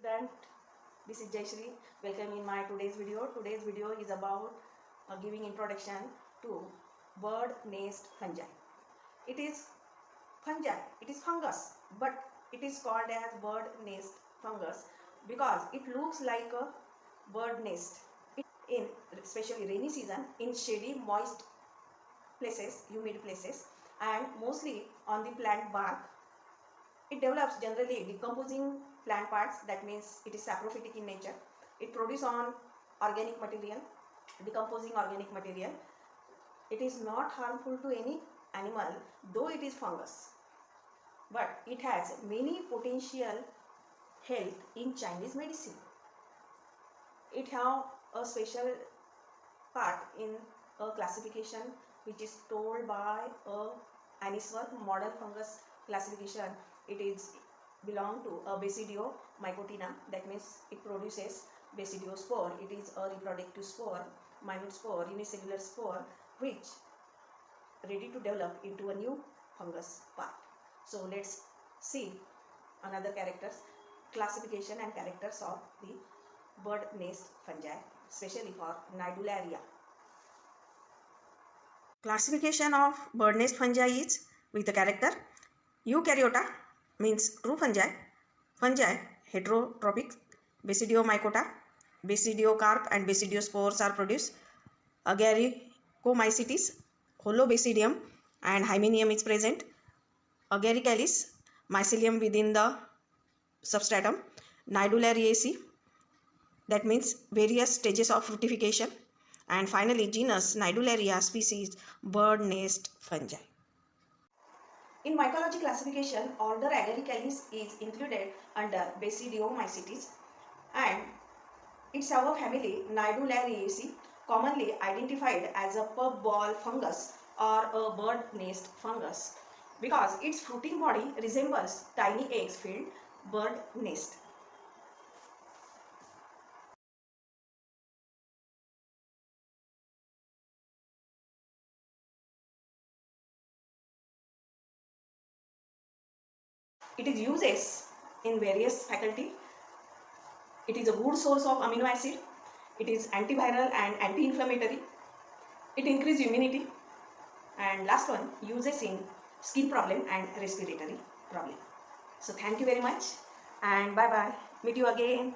student, this is Jayashree. Welcome in my today's video. Today's video is about giving introduction to bird nest fungi. It is fungi, it is fungus, but it is called as bird nest fungus because it looks like a bird nest. In especially rainy season, in shady, moist places, humid places, and mostly on the plant bark. It develops generally decomposing plant parts, that means it is saprophytic in nature. It produces on organic material, decomposing organic material. It is not harmful to any animal, though it is fungus. But it has many potential health in Chinese medicine. It has a special part in a classification which is told by a Annisworth model fungus classification. It is belong to a Basidiomycotina, that means it produces basidiospore. It is a reproductive spore, minute spore, unicellular spore, which ready to develop into a new fungus part. So let's see another characters, classification and characters of the bird nest fungi, especially for Nidularia. Classification of bird nest fungi is with the character Eukaryota means true fungi, heterotrophic, Basidiomycota, basidiocarp and basidiospores are produced, Agaricomycetes, Holobasidium and Hymenaeum is present, Agaricalis, mycelium within the substratum, Nidulariaceae, that means various stages of fructification, and finally genus Nidularia species bird nest fungi. In mycology classification, order Agaricalis is included under Basidiomycetes and its family Nidulariaceae, commonly identified as a puffball fungus or a bird nest fungus because its fruiting body resembles tiny eggs filled bird nest. It is uses in various faculty. It is a good source of amino acid. It is antiviral and anti-inflammatory. It increases immunity. And last one, uses in skin problem and respiratory problem. So thank you very much and bye bye. Meet you again.